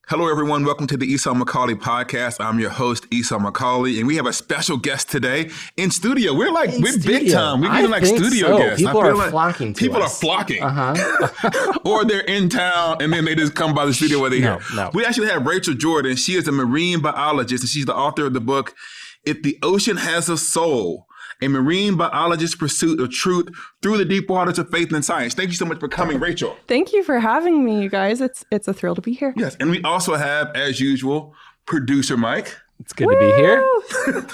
Hello, everyone. Welcome to the Esau McCaulley podcast. I'm your host, Esau McCaulley, and we have a special guest today in studio. We're big time. We're getting like studio guests. People are flocking to us. People are flocking. Or they're in town and then they just come by the studio where they're here. No. We actually have Rachel Jordan. She is a marine biologist and she's the author of the book, If the Ocean Has a Soul, a marine biologist's pursuit of truth through the deep waters of faith and science. Thank you so much for coming, Rachel. Thank you for having me, you guys. It's a thrill to be here. Yes, and we also have, as usual, producer Mike. It's good to be here.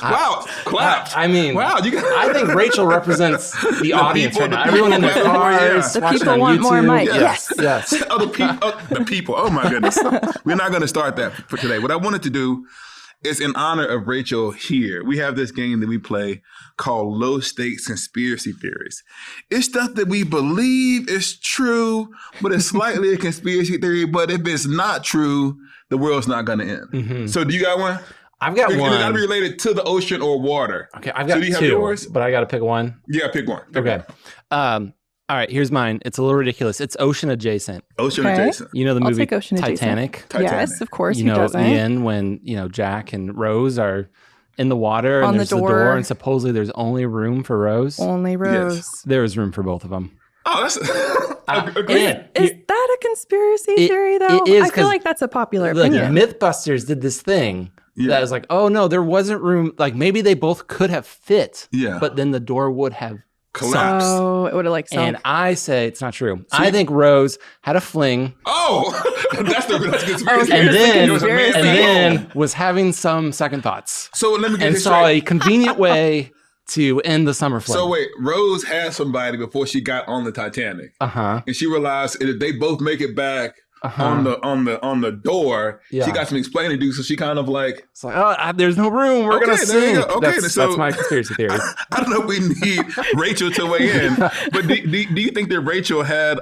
Wow, clap. I mean, wow, I think Rachel represents the audience right now. Everyone in their cars, The watching people on want YouTube. more Mike. Yes. Oh, the people. Oh, my goodness. We're not going to start that for today. What I wanted to do is, in honor of Rachel here, we have this game that we play called Low Stakes Conspiracy Theories. It's stuff that we believe is true, but it's slightly a conspiracy theory. But if it's not true, the world's not going to end. Mm-hmm. So do you got one? I've got one. It's got to be related to the ocean or water. Okay, I've got so do you two, have yours? but I got to pick one. Yeah, pick one. Okay. All right, here's mine. It's a little ridiculous. It's ocean adjacent. Ocean adjacent. You know the I'll movie take ocean Titanic? Adjacent. Yes, of course. You know, who doesn't? the end when, Jack and Rose are in the water and there's the door and supposedly there's only room for Rose. Only Rose. Yes. There is room for both of them. Oh, that's Is that a conspiracy theory, though? It is, I feel like that's a popular look, opinion. Mythbusters did this thing that was like, oh no, there wasn't room. Like maybe they both could have fit, but then the door would have collapsed. Oh, it would have like sunk. And I say it's not true. I think Rose had a fling. Oh, that's the conspiracy. And then was having some second thoughts. So let me get and this saw straight. a convenient way to end the summer fling. So wait, Rose had somebody before she got on the Titanic. And she realized if they both make it back on the door, she got some explaining to do. So she kind of like, it's like, there's no room. We're gonna sink. Okay, that's my conspiracy theory. I don't know if we need Rachel to weigh in, but do you think that Rachel had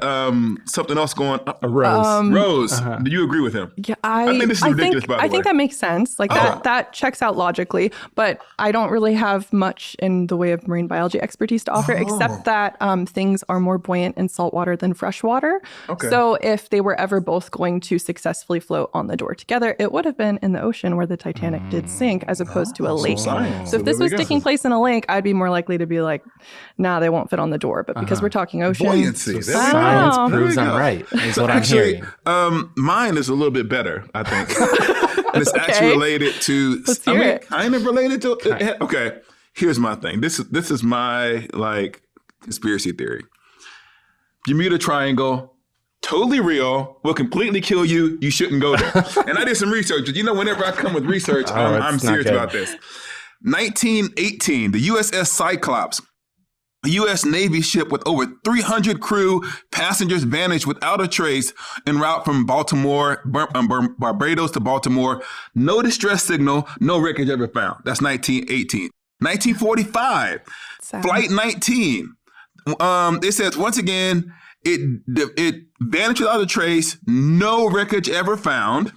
something else going on? Rose. Rose, do you agree with him? Yeah, I think this is ridiculous, by the way. I think that makes sense. Like that checks out logically, but I don't really have much in the way of marine biology expertise to offer, except that things are more buoyant in saltwater than freshwater. Okay. So if they were ever both going to successfully float on the door together, it would have been in the ocean where the Titanic did sink, as opposed to a lake. So if this was taking place in a lake, I'd be more likely to be like, nah, they won't fit on the door. But because we're talking ocean, buoyancy. Science proves I'm right. Is what I'm hearing. Mine is a little bit better, I think. And it's actually related to. Let's hear it. Kind of related to. Okay, here's my thing. This is my like conspiracy theory. Bermuda Triangle. Totally real, will completely kill you. You shouldn't go there. And I did some research. Whenever I come with research, I'm serious about this. 1918, the USS Cyclops, a U.S. Navy ship with over 300 crew, passengers vanished without a trace en route from Barbados to Baltimore. No distress signal, no wreckage ever found. That's 1918. 1945, Flight 19. It says, once again, it vanished without a trace, no wreckage ever found.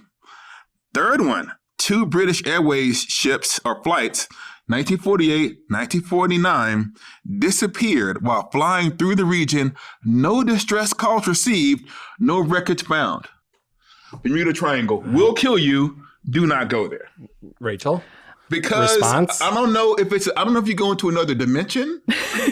Third one, 2 British Airways ships or flights, 1948, 1949, disappeared while flying through the region. No distress calls received, no wreckage found. Bermuda Triangle will kill you. Do not go there. Rachel? Because response? I don't know if you go into another dimension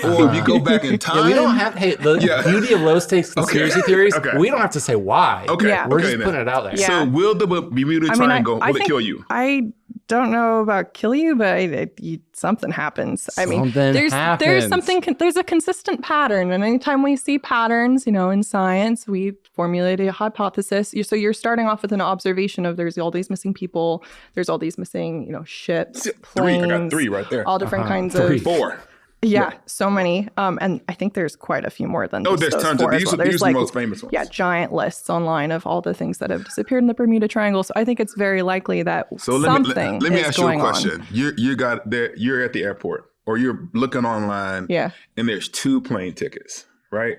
or if you go back in time. Yeah, we don't have, the beauty of low stakes conspiracy theories, we don't have to see why. Okay. We're just putting it out there. Yeah. So will the Bermuda Triangle, will it kill you? I don't know about kill you, but something happens. There's a consistent pattern. And anytime we see patterns, in science, we formulate a hypothesis. So you're starting off with an observation of there's all these missing people, there's all these missing, ships, planes. I got 3 right there. All different kinds of 4. Yeah, so many. And I think there's quite a few more than there's those tons 4 of these. as well. These are the most famous ones. Yeah, giant lists online of all the things that have disappeared in the Bermuda Triangle. So I think it's very likely that something let me is ask you a going question. on. You're at the airport or you're looking online. Yeah. And there's 2 plane tickets, right?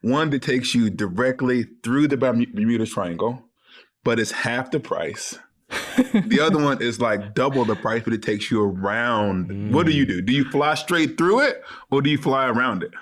One that takes you directly through the Bermuda Triangle, but it's half the price. The other one is like double the price, but it takes you around. What do? Do you fly straight through it or do you fly around it?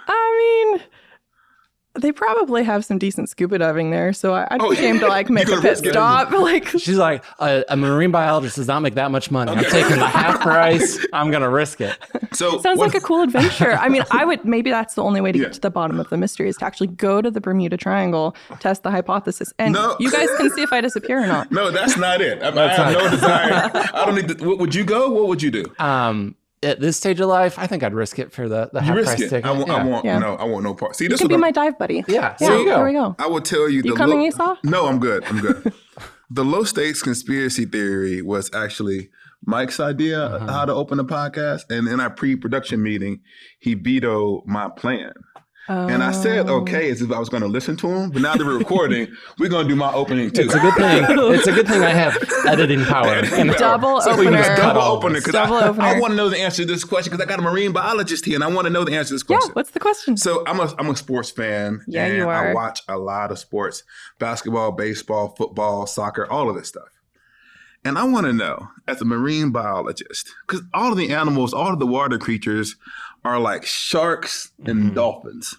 They probably have some decent scuba diving there, so I'd be ashamed to like make a pit stop. Like she's like, a marine biologist does not make that much money. I'm taking the half price. I'm gonna risk it. So sounds like a cool adventure. I mean, maybe that's the only way to get to the bottom of the mystery is to actually go to the Bermuda Triangle, test the hypothesis, and you guys can see if I disappear or not. No, that's not it. I have no desire. I don't need to. Would you go? What would you do? At this stage of life, I think I'd risk it for the half price ticket. I want no part. See, this could be my dive buddy. Yeah, there you go. There we go. I will tell you. You coming, Esau? No, I'm good. The low stakes conspiracy theory was actually Mike's idea how to open a podcast, and in our pre-production meeting, he vetoed my plan. And I said okay as if I was going to listen to him, but now that we're recording, we're going to do my opening too. It's a good thing. It's a good thing I have editing power. Double opener. Double opener. I want to know the answer to this question because I got a marine biologist here and I want to know the answer to this question. Yeah, what's the question? So I'm a sports fan. Yeah, and you are. I watch a lot of sports, basketball, baseball, football, soccer, all of this stuff. And I want to know, as a marine biologist, because all of the animals, all of the water creatures are like sharks and dolphins.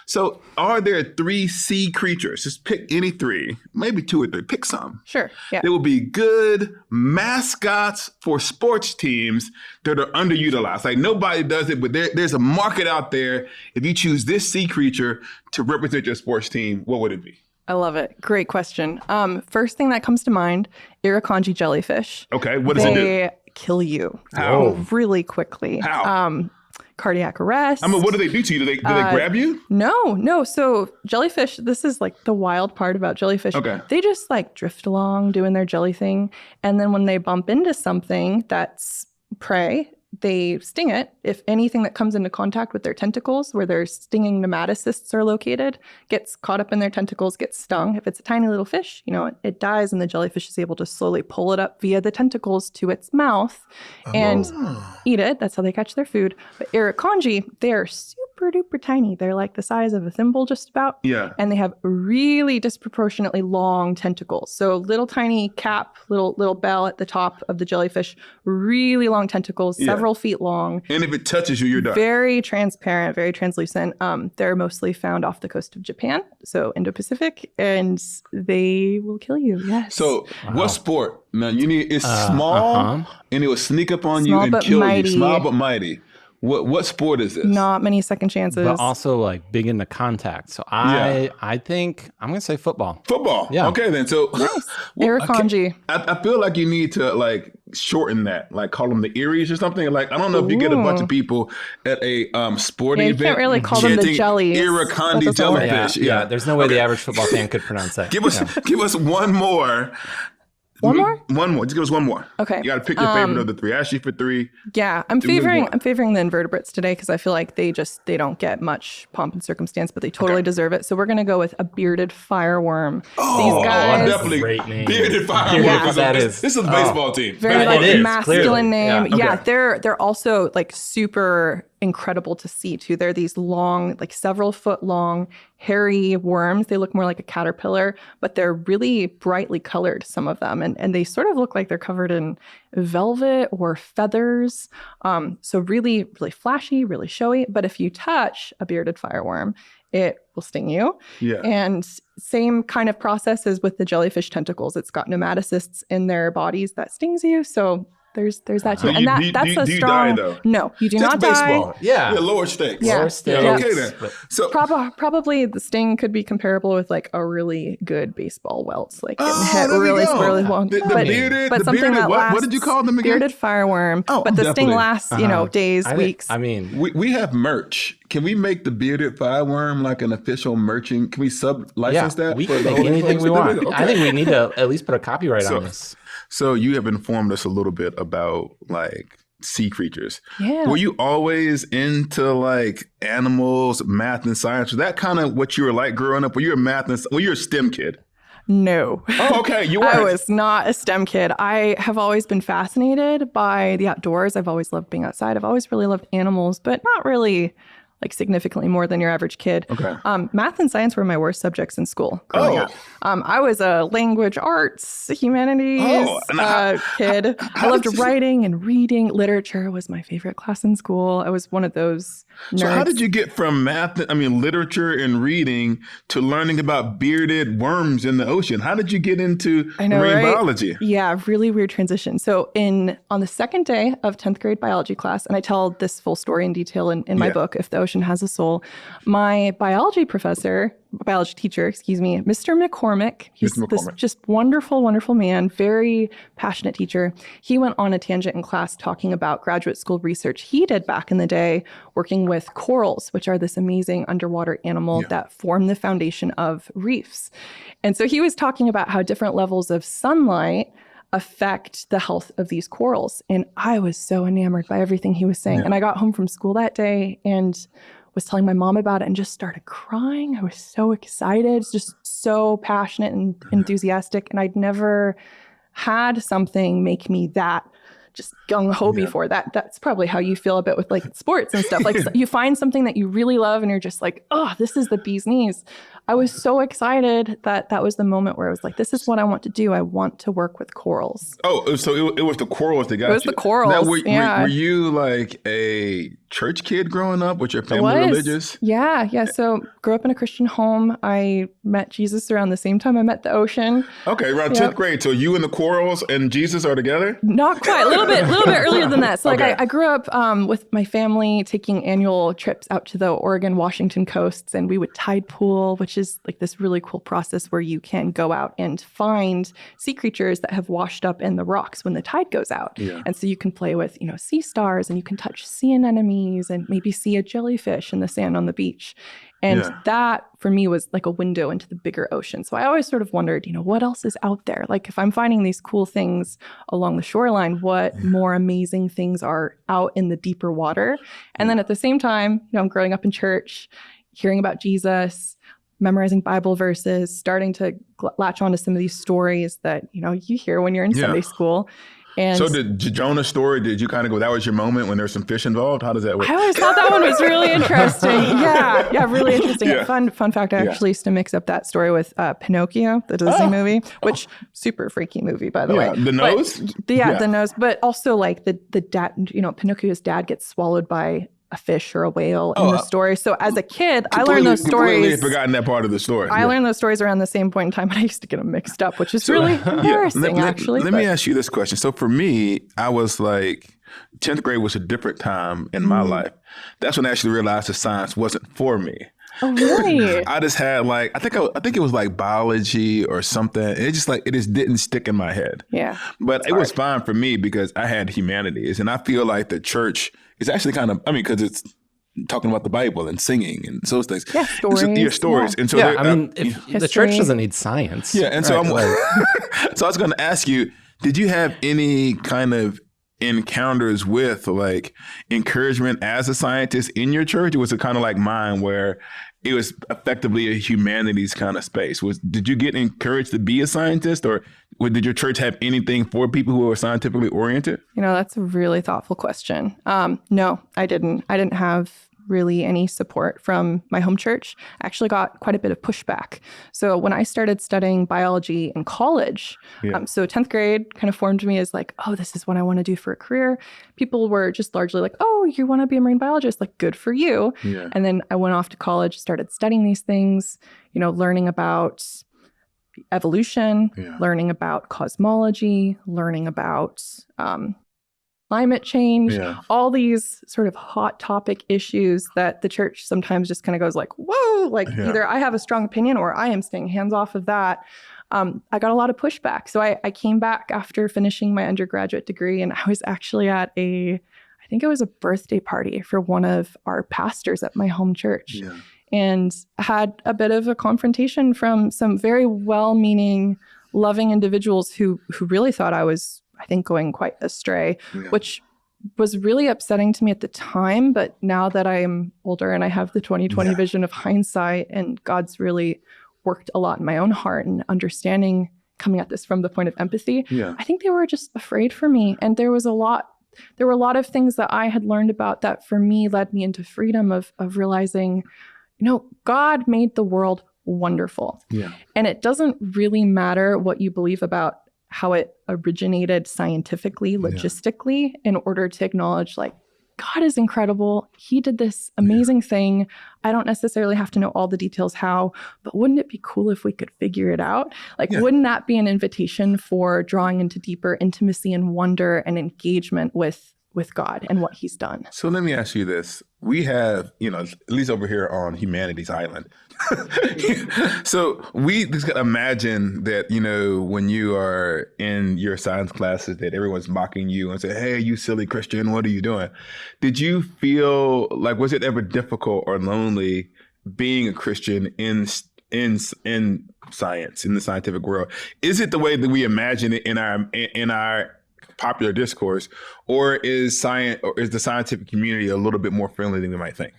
So are there 3 sea creatures? Just pick any 3, maybe 2 or 3. Pick some. Sure. Yeah. They will be good mascots for sports teams that are underutilized. Like nobody does it, but there's a market out there. If you choose this sea creature to represent your sports team, what would it be? I love it. Great question. First thing that comes to mind, irukandji jellyfish. Okay, what does it do? They kill you. How? Really quickly. How? Cardiac arrest. I mean, what do they do to you? Do they grab you? No. So jellyfish, this is like the wild part about jellyfish. Okay. They just like drift along doing their jelly thing. And then when they bump into something that's prey, they sting it. If anything that comes into contact with their tentacles, where their stinging nematocysts are located, gets caught up in their tentacles, gets stung. If it's a tiny little fish, it dies, and the jellyfish is able to slowly pull it up via the tentacles to its mouth and eat it. That's how they catch their food. But irukandji, they are super duper tiny. They're like the size of a thimble just about. Yeah. And they have really disproportionately long tentacles. So little tiny cap, little bell at the top of the jellyfish, really long tentacles, several feet long. And if it touches you, you're done. Very transparent, very translucent. They're mostly found off the coast of Japan, so Indo-Pacific, and they will kill you. Yes. So what sport? Now it's small and it will sneak up on you and kill you. Small but mighty. What sport is this? Not many second chances. But also like big into contact. So I think I'm going to say football. Football? Yeah. Okay then. So nice. irukandji. I feel like you need to like shorten that, like call them the Eries or something. Like I don't know if you get a bunch of people at a sporting event. You can't really call them the jellies. Irukandji jellyfish. Yeah, there's no way the average football fan could pronounce that. Give us one more. One more? One more. Just give us one more. Okay. You got to pick your favorite of the 3. I asked you for 3. Yeah, I'm favoring the invertebrates today because I feel like they don't get much pomp and circumstance, but they totally deserve it. So we're gonna go with a bearded fireworm. These guys, definitely great name. Bearded fireworm. Yeah, this is a baseball team. Very like masculine name. Yeah, they're also like super incredible to see too. They're these long, like several foot long, hairy worms. They look more like a caterpillar, but they're really brightly colored, some of them. And they sort of look like they're covered in velvet or feathers. So really, really flashy, really showy. But if you touch a bearded fireworm, it will sting you. Yeah. And same kind of process as with the jellyfish tentacles. It's got nematocysts in their bodies that stings you. So there's that too. And that's a strong... Do you die, though? No, you do not baseball. die. Yeah, lower stakes. Yeah. Lower stakes. Yeah. Okay, then. So probably the sting could be comparable with like a really good baseball welt. Like getting hit there really, we go. really long. The bearded, but the something bearded, that lasts, what did you call them again? Bearded fireworm. Oh, but the sting definitely. lasts, days, weeks. I mean, we have merch. Can we make the bearded fireworm like an official merching? Can we sub-license that? We can make anything we want. Okay. I think we need to at least put a copyright on this. So you have informed us a little bit about like sea creatures. Yeah. Were you always into like animals, math, and science? Was that kind of what you were like growing up? Were you a STEM kid? No. Oh, okay. You weren't. I was not a STEM kid. I have always been fascinated by the outdoors. I've always loved being outside. I've always really loved animals, but not really like significantly more than your average kid. Okay. Math and science were my worst subjects in school growing up. I was a language arts, humanities kid. I loved writing and reading. Literature was my favorite class in school. I was one of those nerds. So how did you get from literature and reading to learning about bearded worms in the ocean? How did you get into marine biology? Yeah, really weird transition. So on the second day of 10th grade biology class, and I tell this full story in detail in my book, If the Ocean Has a Soul, my biology teacher, Mr. McCormick, he's this just wonderful, wonderful man, very passionate teacher. He went on a tangent in class talking about graduate school research he did back in the day, working with corals, which are this amazing underwater animal that form the foundation of reefs. And so he was talking about how different levels of sunlight affect the health of these corals. And I was so enamored by everything he was saying. And I got home from school that day and was telling my mom about it and just started crying. I was so excited, just so passionate and enthusiastic. And I'd never had something make me that just gung-ho before. That's probably how you feel a bit with like sports and stuff. Like you find something that you really love and you're just like, oh, this is the bee's knees. I was so excited that was the moment where I was like, this is what I want to do. I want to work with corals. Oh, so it was the corals that got you. It was the corals, now, were you like a church kid growing up? Was your family religious? Yeah. So grew up in a Christian home. I met Jesus around the same time I met the ocean. Okay, around 10th grade. So you and the corals and Jesus are together? Not quite. A little bit earlier than that. So I grew up with my family taking annual trips out to the Oregon, Washington coasts, and we would tide pool, which is like this really cool process where you can go out and find sea creatures that have washed up in the rocks when the tide goes out. Yeah. And so you can play with, sea stars, and you can touch sea anemones and maybe see a jellyfish in the sand on the beach. And that for me was like a window into the bigger ocean. So I always sort of wondered, what else is out there? Like if I'm finding these cool things along the shoreline, what more amazing things are out in the deeper water? And then at the same time, I'm growing up in church, hearing about Jesus, memorizing Bible verses, starting to latch onto some of these stories that, you hear when you're in Sunday school. And so the Jonah story, did you kind of go, that was your moment when there's some fish involved? How does that work? I always thought that one was really interesting. Yeah, really interesting. Fun fact, I actually used to mix up that story with Pinocchio, the Disney movie, which super freaky movie, by the way. The nose? The nose, but also like the dad, Pinocchio's dad gets swallowed by a fish or a whale in the story. So as a kid, I learned those stories. Completely forgotten that part of the story. I learned those stories around the same point in time, and I used to get them mixed up, which is really embarrassing, actually. Let me ask you this question. So for me, I was like, 10th grade was a different time in my life. That's when I actually realized that science wasn't for me. Oh, really? I just had I think it was like biology or something. It just didn't stick in my head. Yeah. But it was fine for me because I had humanities, and I feel like the church is actually kind of, because it's talking about the Bible and singing and those things. Yeah, stories. Stories. Yeah. And so the church doesn't need science. Yeah, and so so I was going to ask you, did you have any kind of encounters with like encouragement as a scientist in your church? Or was it kind of like mine where it was effectively a humanities kind of space? Did you get encouraged to be a scientist, or did your church have anything for people who were scientifically oriented? That's a really thoughtful question. No, I didn't. I didn't have really any support from my home church. I actually got quite a bit of pushback. So when I started studying biology in college, so 10th grade kind of formed me as like, oh, this is what I want to do for a career. People were just largely like, oh, you want to be a marine biologist? Like, good for you. Yeah. And then I went off to college, started studying these things, learning about evolution, learning about cosmology, learning about climate change, all these sort of hot topic issues that the church sometimes just kind of goes like, whoa, either I have a strong opinion or I am staying hands off of that. I got a lot of pushback. So I came back after finishing my undergraduate degree, and I was actually at I think it was a birthday party for one of our pastors at my home church. Yeah. And had a bit of a confrontation from some very well-meaning, loving individuals who really thought I was, I think, going quite astray, which was really upsetting to me at the time. But now that I am older and I have the 20/20 vision of hindsight, and God's really worked a lot in my own heart and understanding, coming at this from the point of empathy, I think they were just afraid for me. And there was a lot there were a lot of things that I had learned about that for me led me into freedom of realizing, God made the world wonderful. Yeah. And it doesn't really matter what you believe about how it originated scientifically, logistically, in order to acknowledge, like, God is incredible. He did this amazing thing. I don't necessarily have to know all the details how, but wouldn't it be cool if we could figure it out? Like, wouldn't that be an invitation for drawing into deeper intimacy and wonder and engagement with God and what he's done? So let me ask you this. We have, at least over here on humanity's island. So we just imagine that, when you are in your science classes, that everyone's mocking you and say, hey, you silly Christian, what are you doing? Did you feel like, was it ever difficult or lonely being a Christian in science, in the scientific world? Is it the way that we imagine it in our popular discourse, or is the scientific community a little bit more friendly than we might think?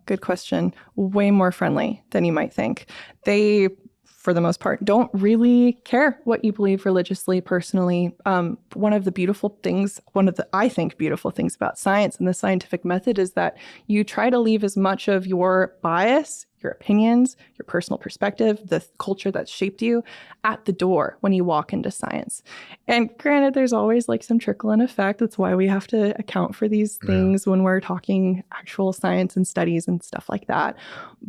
Good question. Way more friendly than you might think. They, for the most part, don't really care what you believe religiously, personally. One of the I think beautiful things about science and the scientific method is that you try to leave as much of your bias, your opinions, your personal perspective, the culture that's shaped you at the door when you walk into science. And granted, there's always like some trickle-in effect. That's why we have to account for these things when we're talking actual science and studies and stuff like that.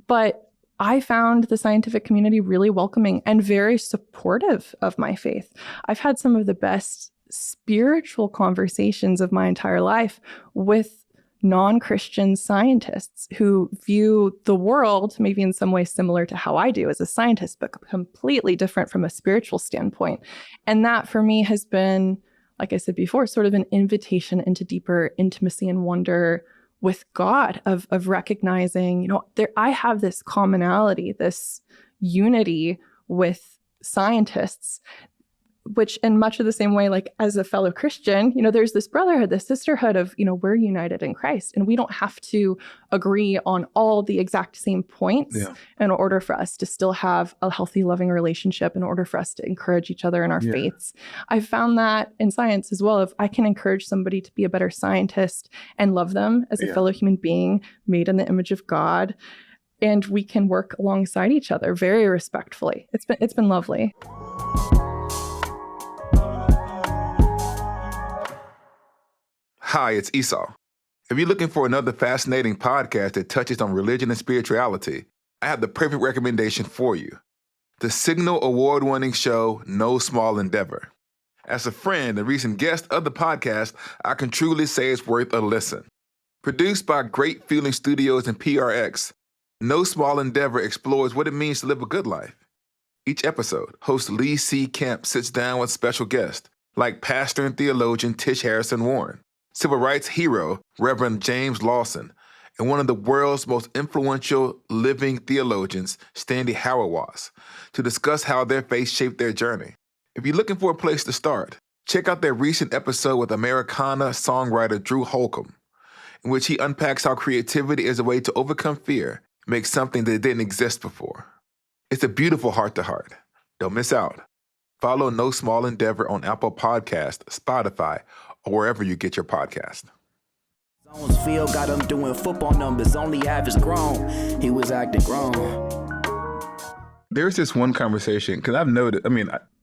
But I found the scientific community really welcoming and very supportive of my faith. I've had some of the best spiritual conversations of my entire life with non-Christian scientists who view the world maybe in some way similar to how I do as a scientist, but completely different from a spiritual standpoint. And that for me has been, like I said before, sort of an invitation into deeper intimacy and wonder with God, of recognizing, I have this commonality, this unity with scientists, which in much of the same way, like as a fellow Christian, there's this brotherhood, this sisterhood of, we're united in Christ, and we don't have to agree on all the exact same points in order for us to still have a healthy, loving relationship, in order for us to encourage each other in our faiths. I've found that in science as well. If I can encourage somebody to be a better scientist and love them as a fellow human being made in the image of God, and we can work alongside each other very respectfully. It's been lovely. Hi, it's Esau. If you're looking for another fascinating podcast that touches on religion and spirituality, I have the perfect recommendation for you. The Signal award-winning show, No Small Endeavor. As a friend and recent guest of the podcast, I can truly say it's worth a listen. Produced by Great Feeling Studios and PRX, No Small Endeavor explores what it means to live a good life. Each episode, host Lee C. Kemp sits down with special guests like pastor and theologian Tish Harrison Warren, civil rights hero Reverend James Lawson, and one of the world's most influential living theologians, Stanley Hauerwas, to discuss how their faith shaped their journey. If you're looking for a place to start, check out their recent episode with Americana songwriter Drew Holcomb, in which he unpacks how creativity is a way to overcome fear, make something that didn't exist before. It's a beautiful heart-to-heart. Don't miss out. Follow No Small Endeavor on Apple Podcasts, Spotify, or wherever you get your podcast. Field got him doing football numbers, only average grown. He was acting grown. There's this one conversation, because I've noted,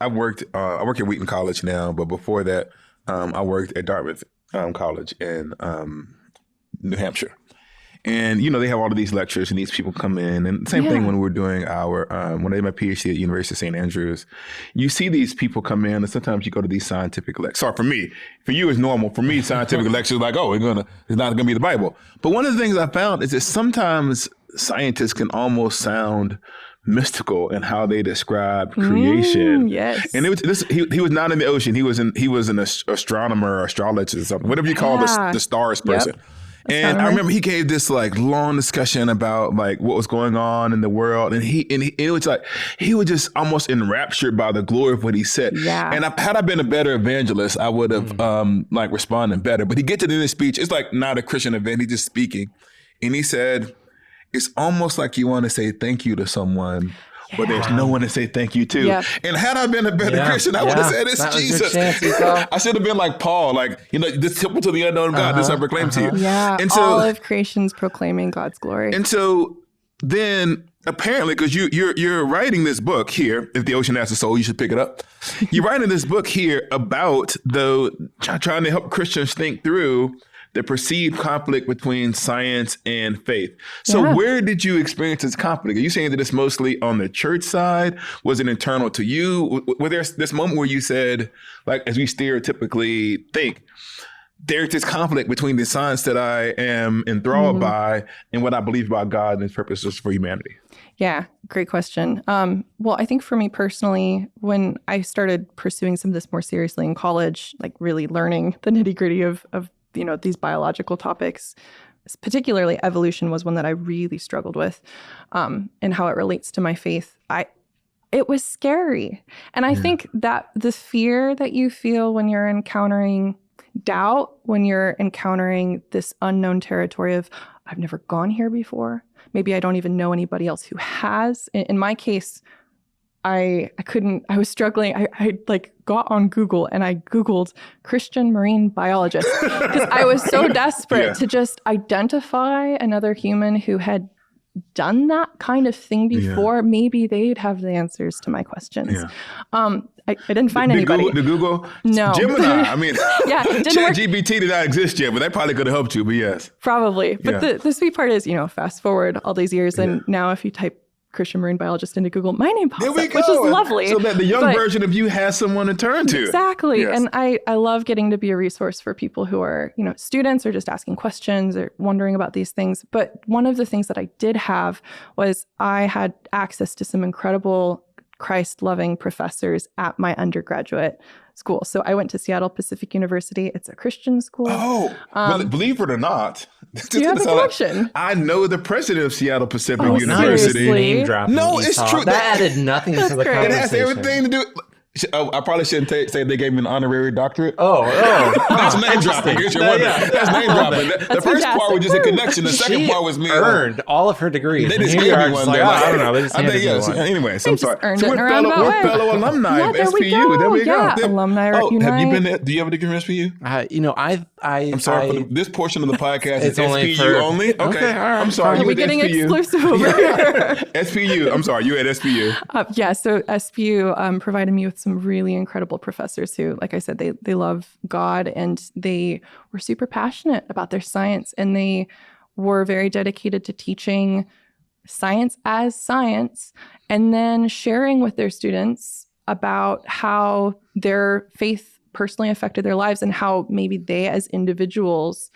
I work at Wheaton College now, but before that, I worked at Dartmouth College in New Hampshire. And, they have all of these lectures and these people come in. And same thing when we're doing when I did my PhD at University of St. Andrews, you see these people come in, and sometimes you go to these scientific lectures. Sorry, for me. For you, it's normal. For me, scientific lectures like, it's not going to be the Bible. But one of the things I found is that sometimes scientists can almost sound mystical in how they describe creation. Yes. And he was not in the ocean. He was an astronomer or astrologist or something, whatever you call the stars person. Yep. And I remember he gave this long discussion about what was going on in the world, and it was like he was just almost enraptured by the glory of what he said. Yeah. And had I been a better evangelist, I would have responded better. But he gets to the end of the speech. It's like not a Christian event. He's just speaking, and he said, "It's almost like you want to say thank you to someone but there's no one to say thank you to. Yep. And had I been a better Christian, I would have said, it's Jesus. I should have been like Paul, like, this temple to the unknown God, this I proclaim to you. Yeah, and so, all of creation's proclaiming God's glory. And so then apparently, because you're writing this book here, If the Ocean Has a Soul, you should pick it up. You're writing this book here about trying to help Christians think through the perceived conflict between science and faith. So where did you experience this conflict? Are you saying that it's mostly on the church side? Was it internal to you? Was there this moment where you said, like, as we stereotypically think, there's this conflict between the science that I am enthralled by and what I believe about God and his purposes for humanity? Yeah, great question. Well, I think for me personally, when I started pursuing some of this more seriously in college, like really learning the nitty gritty of these biological topics, particularly evolution was one that I really struggled with, and how it relates to my faith. It was scary. And I think that the fear that you feel when you're encountering doubt, when you're encountering this unknown territory of, I've never gone here before. Maybe I don't even know anybody else who has. In my case, I was struggling. I like got on Google and I Googled Christian marine biologist because I was so desperate to just identify another human who had done that kind of thing before. Maybe they'd have the answers to my questions. I didn't find anybody. The Google? No. Gemini. I mean, ChatGPT did not exist yet, but that probably could have helped you, but yes. Probably. But the sweet part is, fast forward all these years, and now if you type Christian marine biologist into Google, my name pops up, which is lovely. So that the young version of you has someone to turn to. Exactly. Yes. And I love getting to be a resource for people who are, students or just asking questions or wondering about these things. But one of the things that I did have was I had access to some incredible Christ-loving professors at my undergraduate school. So I went to Seattle Pacific University. It's a Christian school. Oh, believe it or not. Do you have a connection? I know the president of Seattle Pacific University. Seriously? No, it's true. That added nothing to the conversation. It has everything to do. I probably shouldn't say they gave me an honorary doctorate. Oh. That's name dropping. That's name dropping. The first part was just a connection. The second part was me. Earned all of her degrees. They just gave me one. I don't know. They just handed me one. Anyway, so I'm sorry. So we're fellow alumni of SPU. There we go. Alumni unite. Have you been there? Do you have a degree from SPU? I'm sorry for this portion of the podcast. It's SPU only. Okay. I'm sorry. Are we getting exclusive over here? SPU. I'm sorry. You at SPU. So SPU provided me with some really incredible professors who, like I said, they love God and they were super passionate about their science, and they were very dedicated to teaching science as science and then sharing with their students about how their faith personally affected their lives and how maybe they as individuals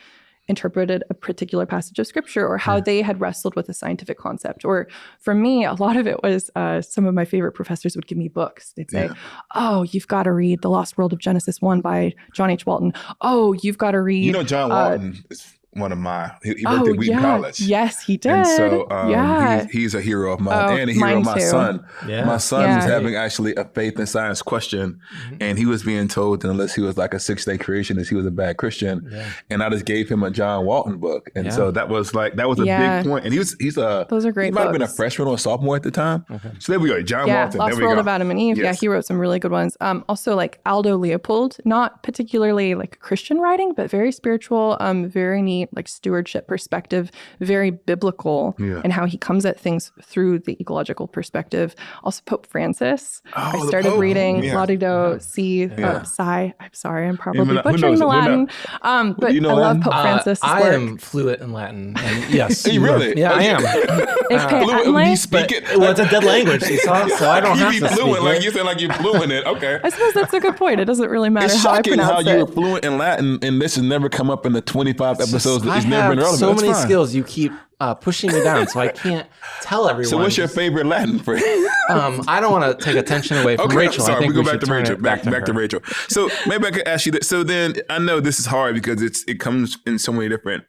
interpreted a particular passage of scripture or how they had wrestled with a scientific concept. Or for me, a lot of it was some of my favorite professors would give me books. They'd say, oh, you've got to read The Lost World of Genesis 1 by John H. Walton. Oh, you've got to read... John Walton is one of my... He worked at Wheaton College. Yes, he did. And so he's a hero of mine and a hero of my son. Yeah. My son was having actually a faith and science question, and he was being told that unless he was like a sixth-day creationist, he was a bad Christian. Yeah. And I just gave him a John Walton book. And so that was a big point. And he's those are great he might have been a freshman or a sophomore at the time. Okay. So there we go. John Walton. Lost World of Adam and Eve. Yes. Yeah, he wrote some really good ones. Also like Aldo Leopold, not particularly like Christian writing, but very spiritual, very neat, like stewardship perspective, very biblical in how he comes at things through the ecological perspective. Also Pope Francis. I started reading Laudato Si. I'm sorry, I'm probably butchering the Latin. But I love Pope Francis' work. I am fluent in Latin. And yes. You really? Yeah, I am. Do you speak it? Well, it's a dead language, so I don't have to speak fluent, like you sound like you're fluent in it. Okay. I suppose that's a good point. It doesn't really matter how I pronounce it. It's shocking how you're fluent in Latin and this has never come up in the 25 episodes that he's never been relevant. So many skills you keep pushing me down, so I can't tell everyone. So what's your favorite Latin phrase? I don't want to take attention away from Rachel. Sorry, I think we go back to Rachel. Back to Rachel. So maybe I could ask you that. So then I know this is hard because it comes in so many different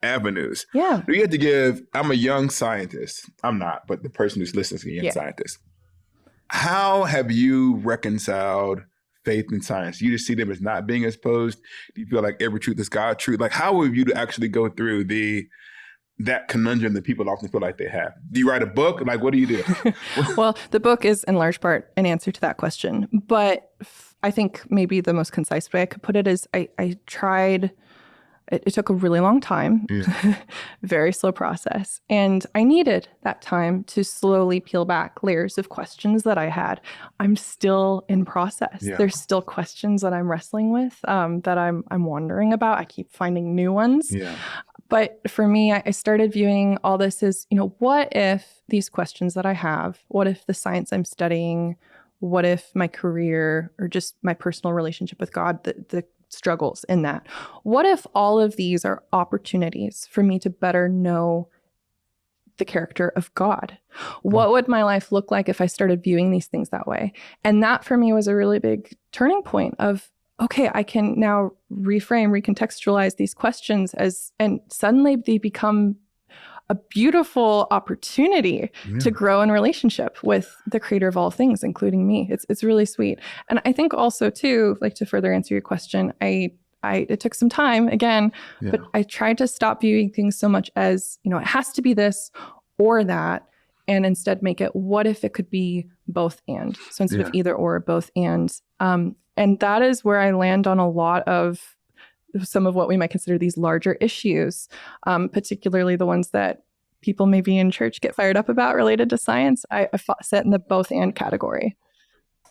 avenues. Yeah. You have to give, I'm a young scientist. I'm not, but the person who's listening is a young scientist. How have you reconciled faith and science? You just see them as not being exposed? Do you feel like every truth is God's truth? Like how would you actually go through the that conundrum that people often feel like they have? Do you write a book? Like, what do you do? Well, the book is in large part an answer to that question. But I think maybe the most concise way I could put it is I tried. It took a really long time, very slow process. And I needed that time to slowly peel back layers of questions that I had. I'm still in process. Yeah. There's still questions that I'm wrestling with, that I'm wondering about. I keep finding new ones. Yeah. But for me, I started viewing all this as, what if these questions that I have, what if the science I'm studying, what if my career or just my personal relationship with God, the struggles in that. What if all of these are opportunities for me to better know the character of God? What would my life look like if I started viewing these things that way? And that for me was a really big turning point of, okay, I can now reframe, recontextualize these questions and suddenly they become a beautiful opportunity to grow in relationship with the creator of all things, including me. It's really sweet. And I think also too, like to further answer your question, it took some time again, but I tried to stop viewing things so much as, it has to be this or that, and instead make it, what if it could be both and? So instead of either or, both and. And that is where I land on a lot of some of what we might consider these larger issues, particularly the ones that people maybe in church get fired up about related to science. I sit in the both and category.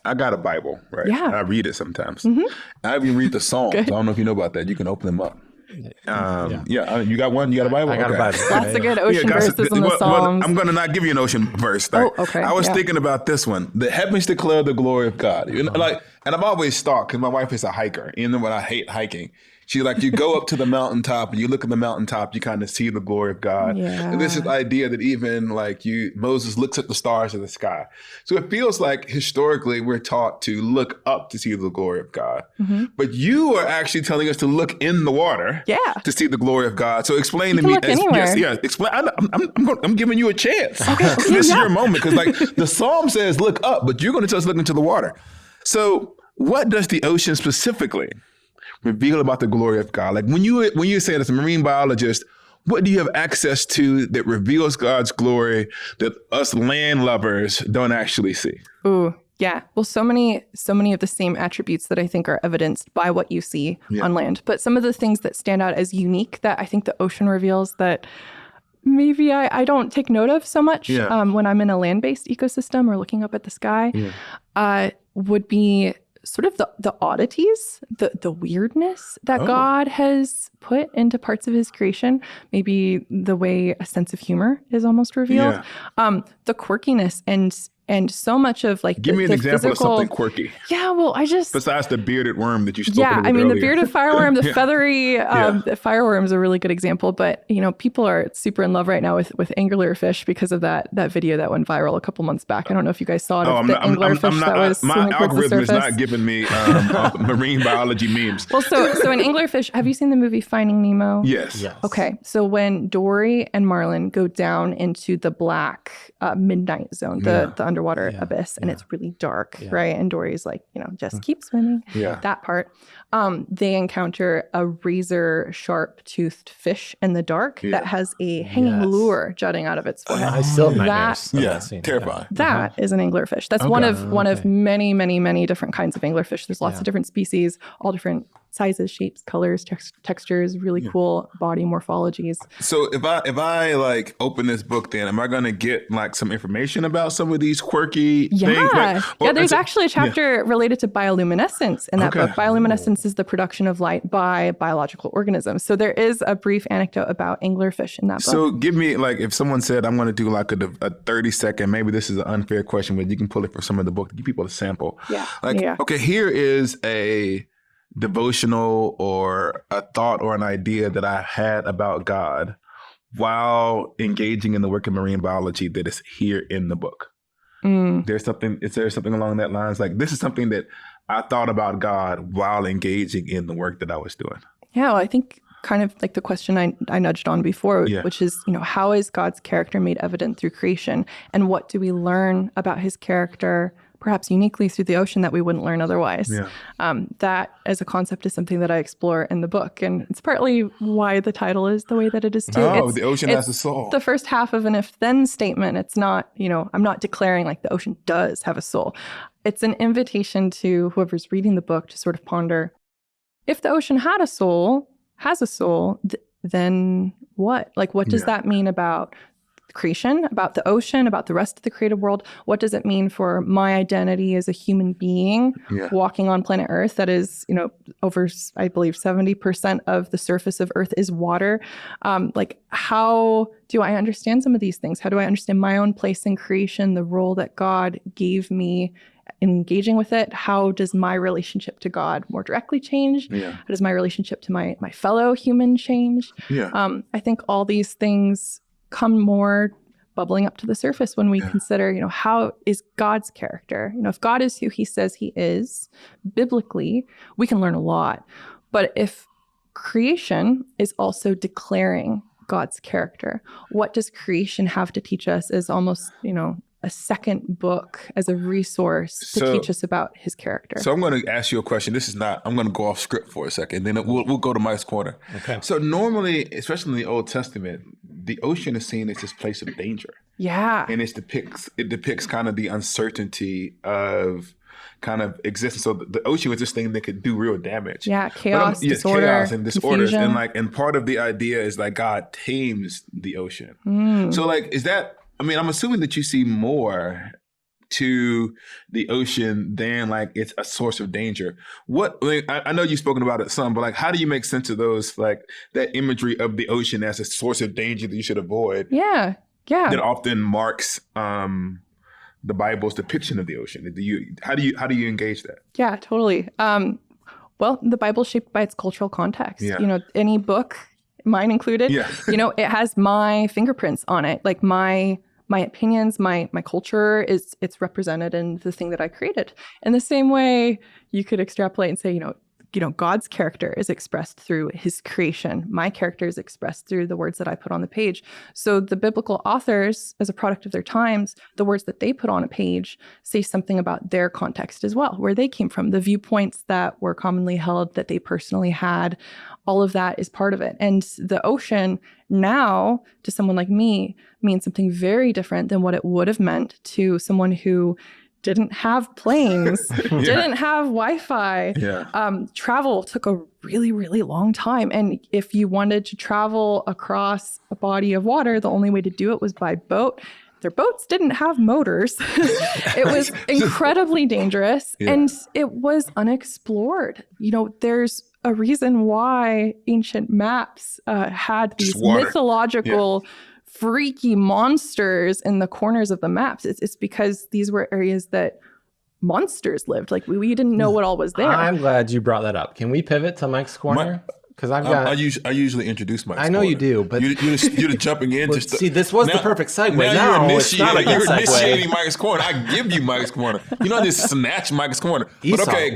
I got a Bible, right? Yeah. I read it sometimes. Mm-hmm. I even read the Psalms. I don't know if you know about that. You can open them up. You got one? You got a Bible? I got a Bible. Lots of good ocean verses in the Psalms. Well, I'm going to not give you an ocean verse. Like, okay. I was thinking about this one. The heavens declare the glory of God. And I've always stalked because my wife is a hiker. Even when I hate hiking, she's like, you go up to the mountaintop and you look at the mountaintop, you kind of see the glory of God. Yeah. And this is the idea that even Moses looks at the stars in the sky. So it feels like historically we're taught to look up to see the glory of God. Mm-hmm. But you are actually telling us to look in the water to see the glory of God. So explain to me. Look anywhere. Explain. I'm giving you a chance. Okay. This is your moment because the Psalm says look up, but you're going to tell us look into the water. So what does the ocean specifically reveal about the glory of God? Like when you say as a marine biologist, what do you have access to that reveals God's glory that us land lovers don't actually see? Ooh, yeah. Well, so many of the same attributes that I think are evidenced by what you see on land. But some of the things that stand out as unique that I think the ocean reveals that maybe I don't take note of so much when I'm in a land-based ecosystem or looking up at the sky would be sort of the oddities, the weirdness that God has put into parts of his creation. Maybe the way a sense of humor is almost revealed. The quirkiness and so much of give me an example of something quirky. Yeah, well, besides the bearded worm that you spoke about I mean, earlier. The bearded fireworm, the feathery fireworm is a really good example. But people are super in love right now with anglerfish because of that video that went viral a couple months back. I don't know if you guys saw it. My algorithm is not giving me marine biology memes. Well, so in anglerfish, have you seen the movie Finding Nemo? Yes. Okay, so when Dory and Marlin go down into the black midnight zone, the underwater abyss, and it's really dark, right? And Dory's like, just keep swimming. That part. They encounter a razor sharp toothed fish in the dark that has a hanging lure jutting out of its forehead. I still have nightmares. Yes, terrifying. That is an anglerfish. That's one of many, many, many different kinds of anglerfish. There's lots of different species, all different sizes, shapes, colors, textures, really cool body morphologies. So if I open this book, then am I going to get some information about some of these quirky things? There's actually a chapter related to bioluminescence in that book. Bioluminescence is the production of light by biological organisms. So there is a brief anecdote about anglerfish in that book. So give me if someone said I'm going to do a 30-second, maybe this is an unfair question, but you can pull it from some of the book to give people a sample. Okay, here is a devotional or a thought or an idea that I had about God while engaging in the work of marine biology that is here in the book. Is there something along that lines? This is something that I thought about God while engaging in the work that I was doing. Yeah, well, I think kind of the question I nudged on before, which is, how is God's character made evident through creation? And what do we learn about his character perhaps uniquely through the ocean that we wouldn't learn otherwise. Yeah. That as a concept is something that I explore in the book. And it's partly why the title is the way that it is too. Oh, the ocean has a soul. The first half of an if-then statement. It's not, I'm not declaring like the ocean does have a soul. It's an invitation to whoever's reading the book to sort of ponder, if the ocean had a soul, has a soul, then what? Like, what does that mean about creation, about the ocean, about the rest of the created world? What does it mean for my identity as a human being walking on planet Earth that is, over, I believe, 70% of the surface of Earth is water? Like, how do I understand some of these things? How do I understand my own place in creation, the role that God gave me in engaging with it? How does my relationship to God more directly change? Yeah. How does my relationship to my fellow human change? Yeah. I think all these things come more bubbling up to the surface when we consider, how is God's character? If God is who he says he is, biblically, we can learn a lot. But if creation is also declaring God's character, what does creation have to teach us as almost, a second book, as a resource to teach us about his character? So I'm going to ask you a question. I'm going to go off script for a second, then we'll go to Mike's Corner. Okay. So normally, especially in the Old Testament, the ocean is seen as this place of danger. Yeah. And it depicts kind of the uncertainty of kind of existence. So the ocean was this thing that could do real damage. Yeah, chaos, disorder, chaos and disorders. confusion. And part of the idea is like God tames the ocean. So like, I'm assuming that you see more to the ocean than like it's a source of danger. I know you've spoken about it some, but like, how do you make sense of those, like that imagery of the ocean as a source of danger that you should avoid? Yeah. That often marks the Bible's depiction of the ocean. How do you engage that? Yeah, totally. Well, the Bible's shaped by its cultural context. Yeah. Any book, mine included, it has my fingerprints on it. Like my opinions, my culture it's represented in the thing that I created. In the same way, you could extrapolate and say, God's character is expressed through his creation. My character is expressed through the words that I put on the page. So the biblical authors, as a product of their times, the words that they put on a page say something about their context as well, where they came from, the viewpoints that were commonly held, that they personally had. All of that is part of it. And the ocean now, to someone like me, means something very different than what it would have meant to someone who didn't have planes, didn't have Wi-Fi. Travel took a really, really long time. And if you wanted to travel across a body of water, the only way to do it was by boat. Their boats didn't have motors. It was incredibly dangerous and it was unexplored. There's a reason why ancient maps had these mythological freaky monsters in the corners of the maps. It's because these were areas that monsters lived. Like we didn't know what all was there. I'm glad you brought that up. Can we pivot to Mike's Corner? Because I've got. I usually introduce Mike's I know Corner. you do, but you're just jumping in. See, this was the perfect segue. Now you're it's not a good segue. initiating Mike's Corner. I give you Mike's Corner. You don't just snatch Mike's Corner. Esau, but okay,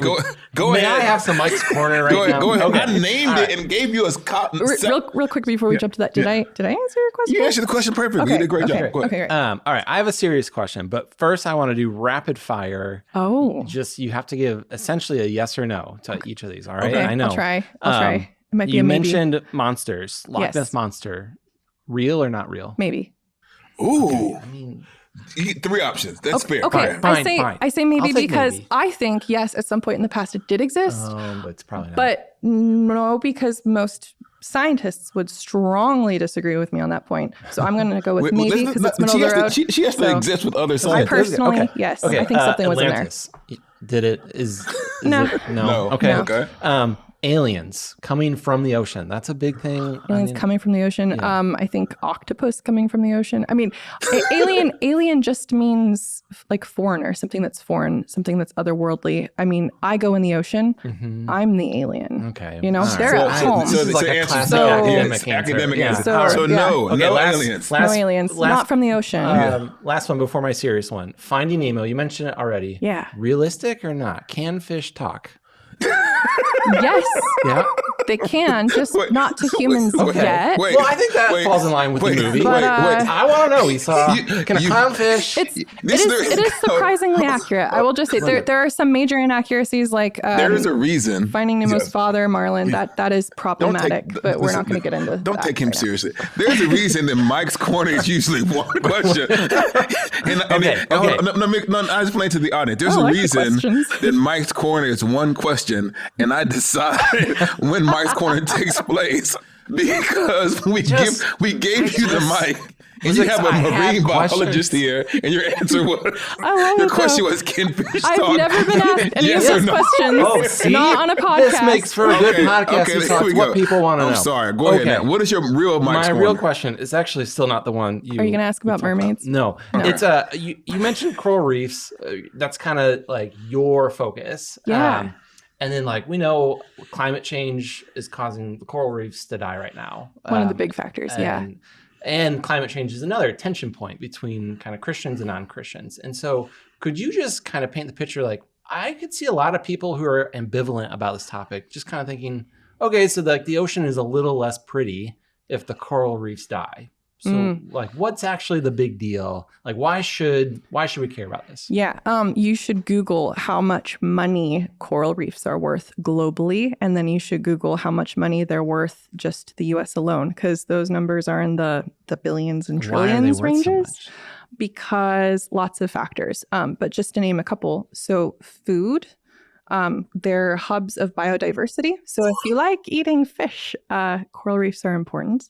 go May ahead. I have some Mike's Corner right now? Go ahead. Okay. I named it and gave you a cotton. Real quick before we jump to that, did I answer your question? You answered the question perfectly. Okay, You did a great job. Go ahead. Okay, great. All right, I have a serious question, but first I want to do rapid fire. Oh. You have to give essentially a yes or no to each of these, all right? Okay, I know. I'll try. It might be you a maybe. mentioned monsters. Loch Ness Monster. Real or not real? Maybe. Ooh. I mean, Three options. That's fair. Okay. Fine, I say maybe I'll take because maybe. I think, yes, at some point in the past it did exist. but it's probably not. But no, because most scientists would strongly disagree with me on that point. So I'm going to go with maybe because it's middle of the road. She has to exist with other I scientists. personally, yes, I think something was in there. Atlantis. Did it? Is No. it? No. Okay. No. Okay. Aliens coming from the ocean. That's a big thing. Aliens coming from the ocean. Yeah. I think octopus coming from the ocean. I mean, alien just means like foreigner, something that's foreign, something that's otherworldly. I mean, I go in the ocean. Mm-hmm. I'm the alien. Okay. They're All at right. home. This is like a classic academic Yeah. answer. So, So no Okay, aliens. No aliens. Not from the ocean. Last one before my serious one. Finding Nemo. You mentioned it already. Yeah. Realistic or not? Can fish talk? Yes. Yeah. They can, just not to humans yet. Well, I think that falls in line with the movie. But, I want to know, Esau, can a clownfish... It is surprisingly accurate. I will just say there are some major inaccuracies, like there is a reason. Finding Nemo's father, Marlin, that is problematic, but we're not going to to get into. Don't take him seriously. There's a reason that Mike's corner is usually one question. I explain to the audience. There's a reason that Mike's corner is one question, and I decide when Mike's corner takes place because we gave you the mic. And you have a marine biologist here, and your answer was, your question was, can fish talk? I've never been asked any of those questions, not on a podcast. This makes for a good podcast. Okay, it's what people want to know. I'm sorry. Go ahead now. What is your real Mike's corner? My real question is actually still not the one you... Are you going to ask about mermaids? No. It's you mentioned coral reefs. That's kind of like your focus. Yeah. And then, like, we know climate change is causing the coral reefs to die right now. One of the big factors, And climate change is another tension point between kind of Christians and non-Christians. And so could you just kind of paint the picture? Like, I could see a lot of people who are ambivalent about this topic, just kind of thinking, okay, so the ocean is a little less pretty if the coral reefs die. So like, what's actually the big deal? Like, why should we care about this? Yeah. You should Google how much money coral reefs are worth globally. And then you should Google how much money they're worth just the US alone, because those numbers are in the billions and trillions ranges. Because lots of factors. But just to name a couple. So food. They're hubs of biodiversity. So if you like eating fish, coral reefs are important.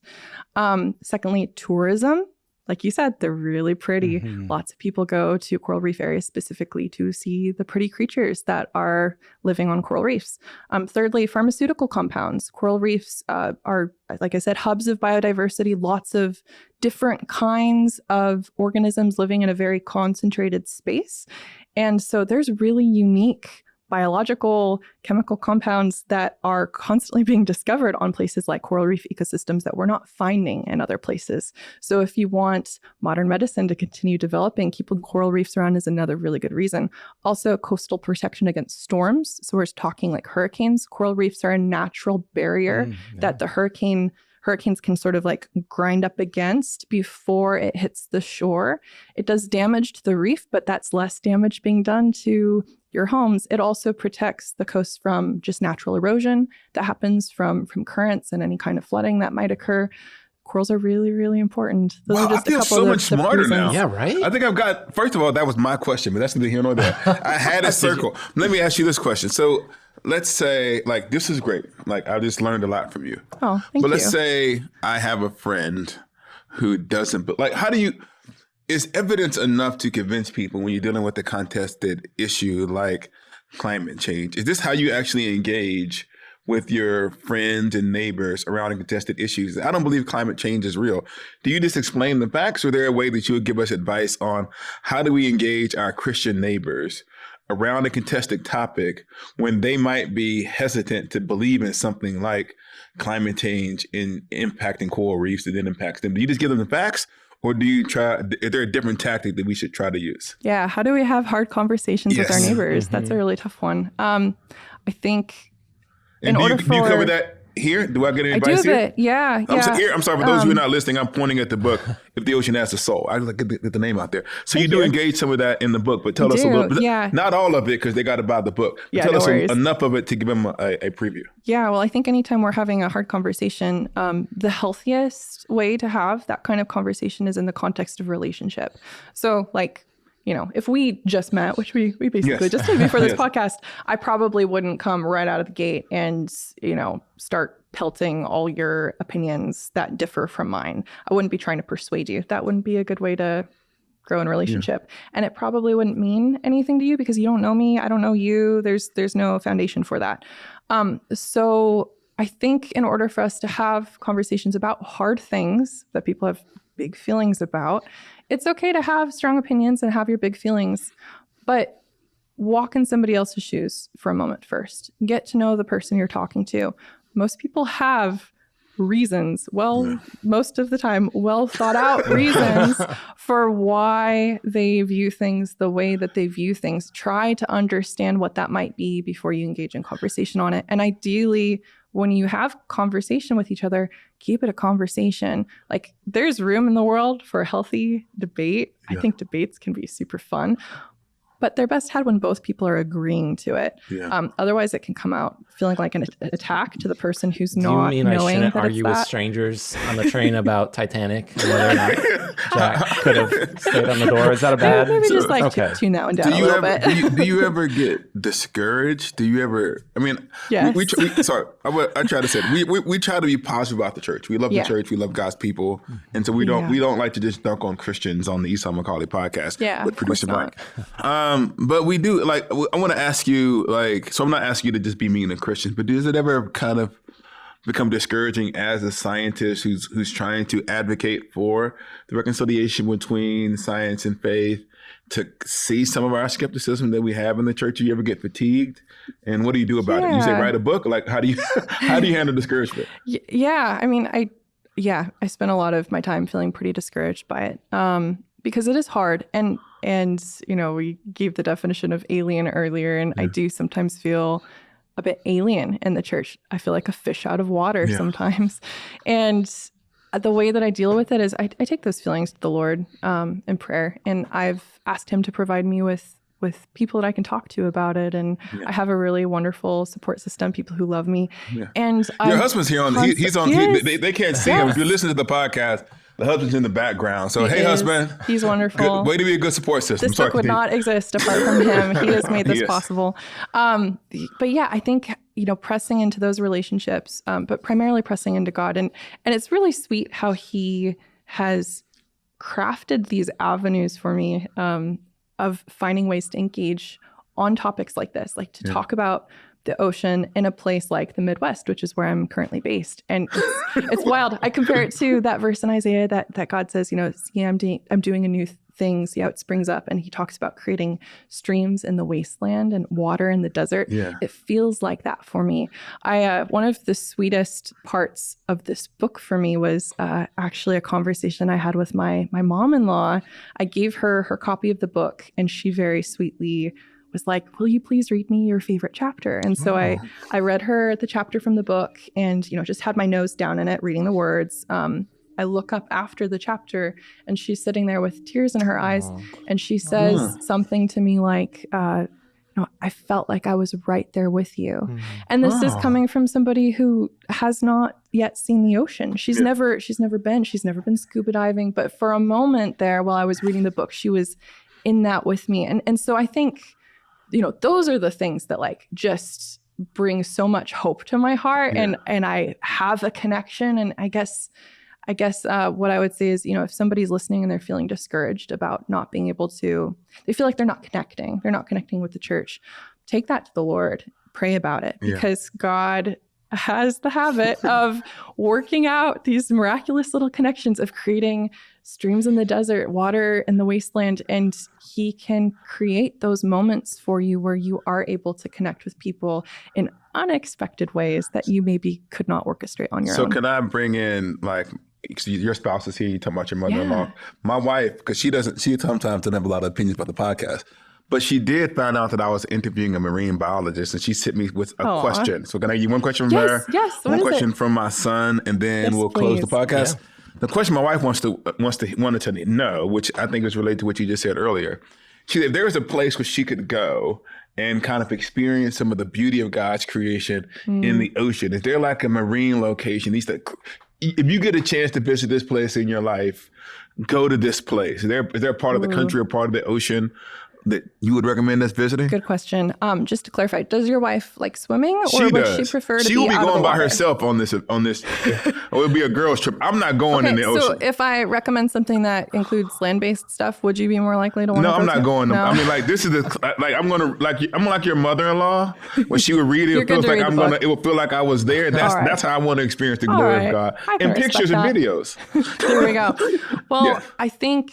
Secondly, tourism. Like you said, they're really pretty. Lots of people go to coral reef areas specifically to see the pretty creatures that are living on coral reefs. Thirdly, pharmaceutical compounds. Coral reefs are, like I said, hubs of biodiversity, lots of different kinds of organisms living in a very concentrated space. And so there's really unique biological chemical compounds that are constantly being discovered on places like coral reef ecosystems that we're not finding in other places. So if you want modern medicine to continue developing, keeping coral reefs around is another really good reason. Also, coastal protection against storms. So we're talking like hurricanes. Coral reefs are a natural barrier that the hurricanes can sort of like grind up against before it hits the shore. It does damage to the reef, but that's less damage being done to your homes. It also protects the coast from just natural erosion that happens from currents and any kind of flooding that might occur. Corals are really, really important. Those are just I feel a couple so of much smarter now. Yeah, right? I think I've got, first of all, that was my question, but that's neither here nor there. I had a circle. Let me ask you this question. So let's say, like, this is great. Like, I just learned a lot from you. Oh, thank you. But let's say I have a friend who doesn't, like, how do you, is evidence enough to convince people when you're dealing with a contested issue like climate change? Is this how you actually engage with your friends and neighbors around contested issues? I don't believe climate change is real. Do you just explain the facts, or is there a way that you would give us advice on how do we engage our Christian neighbors around a contested topic when they might be hesitant to believe in something like climate change in impacting coral reefs that then impacts them? Do you just give them the facts? Or do you try, is there a different tactic that we should try to use? Yeah. How do we have hard conversations with our neighbors? That's a really tough one. I think do you cover that here? Do I get any advice here? I do a bit. Yeah. I'm sorry, for those of you not listening, I'm pointing at the book, If the Ocean Has a Soul. I like get the name out there. So you do engage some of that in the book, but tell us a little bit. Yeah. Not all of it, because they got to buy the book. But tell us enough of it to give them a preview. Yeah, well, I think anytime we're having a hard conversation, the healthiest way to have that kind of conversation is in the context of relationship. So like, you know, if we just met, which we basically just did before this podcast, I probably wouldn't come right out of the gate and, you know, start pelting all your opinions that differ from mine. I wouldn't be trying to persuade you. That wouldn't be a good way to grow in a relationship. And it probably wouldn't mean anything to you because you don't know me. I don't know you. There's no foundation for that. So I think in order for us to have conversations about hard things that people have big feelings about, it's okay to have strong opinions and have your big feelings, but walk in somebody else's shoes for a moment first. Get to know the person you're talking to. Most people have reasons, most of the time, well thought out reasons for why they view things the way that they view things. Try to understand what that might be before you engage in conversation on it. And ideally, when you have conversation with each other, keep it a conversation. Like, there's room in the world for a healthy debate. I think debates can be super fun, but they're best had when both people are agreeing to it. Otherwise, it can come out feeling like an attack to the person who's not knowing that it's that. Do you mean I shouldn't argue with strangers on the train about Titanic and whether or not Jack could have stayed on the door? Is that a bad? Maybe just tune that one down a little bit. Do you ever get discouraged? Do you ever? I mean, yes. I try to say we try to be positive about the church. We love the church. We love God's people, and so we don't like to just dunk on Christians on the Esau McCaulley podcast with producer Mike. But we do, like, I want to ask you, like, so I'm not asking you to just be mean to Christians, but does it ever kind of become discouraging as a scientist who's trying to advocate for the reconciliation between science and faith, to see some of our skepticism that we have in the church? Do you ever get fatigued? And what do you do about it? You say write a book? Like, how do you handle discouragement? Yeah, I mean, I spent a lot of my time feeling pretty discouraged by it. Because it is hard. And we gave the definition of alien earlier, and I do sometimes feel a bit alien in the church. I feel like a fish out of water sometimes. And the way that I deal with it is I take those feelings to the Lord in prayer. And I've asked him to provide me with people that I can talk to about it. And I have a really wonderful support system, people who love me. And your husband's here on, he's on, they can't see him. If you listen to the podcast, the husband's in the background. So, hey, husband. He's wonderful. Way to be a good support system. This book would not exist apart from him. He has made this possible. But yeah, I think, pressing into those relationships, but primarily pressing into God. And it's really sweet how he has crafted these avenues for me of finding ways to engage on topics like this, like to talk about the ocean in a place like the Midwest, which is where I'm currently based. And it's wild. I compare it to that verse in Isaiah that God says, see, I'm doing a new thing. See how it springs up. And he talks about creating streams in the wasteland and water in the desert. It feels like that for me. One of the sweetest parts of this book for me was actually a conversation I had with my mom-in-law. I gave her copy of the book, and she very sweetly was like, will you please read me your favorite chapter? And so I read her the chapter from the book, and, just had my nose down in it, reading the words. I look up after the chapter, and she's sitting there with tears in her eyes. And she says something to me like, I felt like I was right there with you. And this is coming from somebody who has not yet seen the ocean. She's never been scuba diving. But for a moment there, while I was reading the book, she was in that with me. And so I think, those are the things that just bring so much hope to my heart, and I have a connection. And I guess what I would say is, if somebody's listening and they're feeling discouraged about not being able to, they feel like they're not connecting with the church, take that to the Lord, pray about it, because God has the habit of working out these miraculous little connections, of creating streams in the desert, water in the wasteland, and he can create those moments for you where you are able to connect with people in unexpected ways that you maybe could not orchestrate on your own. So can I bring in, your spouse is here, you talking about your mother-in-law. My wife, because she sometimes doesn't have a lot of opinions about the podcast, but she did find out that I was interviewing a marine biologist, and she sent me with a question. So can I give you one question from her? Yes. One question from my son, and then we'll close the podcast. Yeah. The question my wife wanted to know, which I think is related to what you just said earlier. She said if there was a place where she could go and kind of experience some of the beauty of God's creation in the ocean, is there like a marine location? If you get a chance to visit this place in your life, go to this place. Is there a part of the country or part of the ocean that you would recommend us visiting? Good question. Just to clarify, does your wife like swimming, or would she prefer to be out of the water? She will be going by herself on this. It would be a girl's trip. I'm not going in the ocean. So if I recommend something that includes land-based stuff, would you be more likely to want to go? No, I'm not going. No. I mean, this is I'm like your mother-in-law. When she would read it, it will feel like I was there. That's how I want to experience the glory of God in pictures and videos. There we go. Well, I think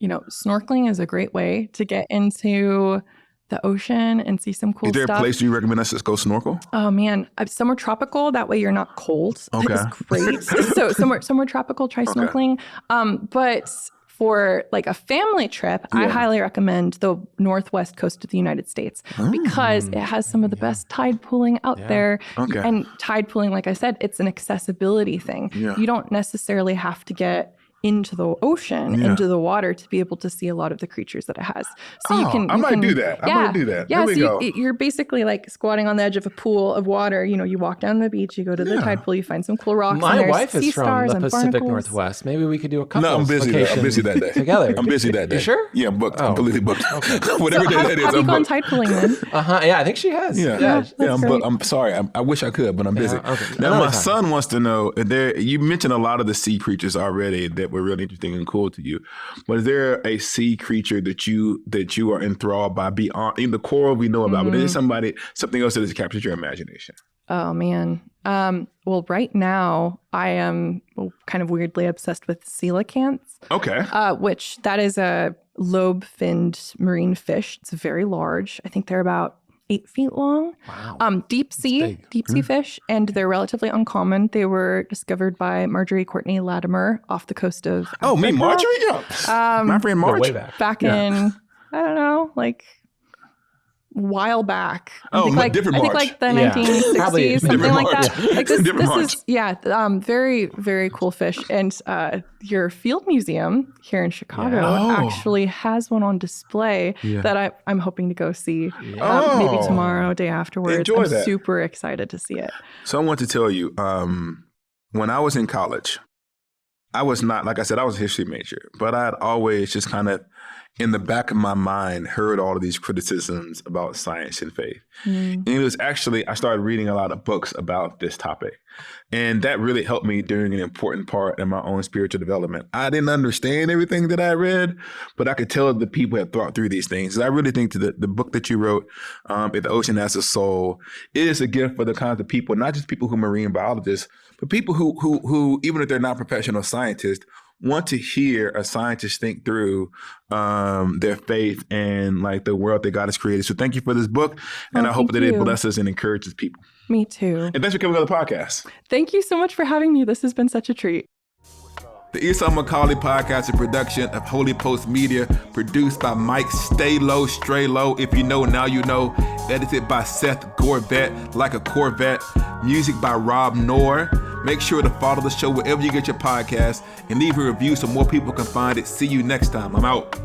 snorkeling is a great way to get into the ocean and see some cool stuff. Is there a place you recommend us to go snorkel? Oh man, somewhere tropical. That way you're not cold. Okay. It's great. So somewhere tropical, try snorkeling. But for like a family trip, I highly recommend the northwest coast of the United States because it has some of the best tide pooling out there. Okay. And tide pooling, like I said, it's an accessibility thing. Yeah. You don't necessarily have to get into the ocean, into the water to be able to see a lot of the creatures that it has. So you can. I might do that. Yeah, I might do that. Yeah, there we go. You're basically like squatting on the edge of a pool of water. You know, you walk down the beach, you go to the tide pool, you find some cool rocks. My and wife is from the Pacific barnacles. Northwest. Maybe we could do a couple. No, I'm busy. I'm busy that day. Together. I'm busy that day. You sure? Yeah, I'm booked. I'm completely booked. Okay. Whatever day that is, Have I'm you gone booked. tide pooling then? Yeah, I think she has. Yeah, I'm great. booked. I'm sorry. I wish I could, but I'm busy. okay. Now, Another my time. son wants to know. You mentioned a lot of the sea creatures already that were really interesting and cool to you. But is there a sea creature that you are enthralled by beyond in the coral we know about? But is there something else that has captured your imagination? Oh man. Well, right now I am kind of weirdly obsessed with coelacanths. Okay. Which that is a lobe-finned marine fish. It's very large. I think they're about 8 feet long. Wow. Deep sea fish, and they're relatively uncommon. They were discovered by Marjorie Courtney Latimer off the coast of Africa. Oh, me, Marjorie? Yeah. My friend Marjorie. Way back. Back in, I don't know, like while back. Different I think March. like the Yeah. 1960s, Probably something different like March. that. Like this Different March. is very, very cool fish. And your field museum here in Chicago actually has one on display that I'm hoping to go see maybe tomorrow, day afterwards. Enjoy I'm that. super excited to see it. So I want to tell you, when I was in college, I was not, like I said, I was a history major, but I had always just kind of in the back of my mind heard all of these criticisms about science and faith. And it was actually, I started reading a lot of books about this topic. And that really helped me during an important part in my own spiritual development. I didn't understand everything that I read, but I could tell the people had thought through these things. I really think that the book that you wrote, If the Ocean Has a Soul, is a gift for the kinds of people, not just people who are marine biologists, but people who even if they're not professional scientists, want to hear a scientist think through their faith and like the world that God has created. So thank you for this book. And I hope that it blesses and encourages people. Me too. And thanks for coming on the podcast. Thank you so much for having me. This has been such a treat. The Esau McCaulley podcast is a production of Holy Post Media, produced by Mike Stay Low, Stray Low. If you know, now you know. Edited by Seth Gorvet, like a Corvette. Music by Rob Knorr. Make sure to follow the show wherever you get your podcast and leave a review so more people can find it. See you next time. I'm out.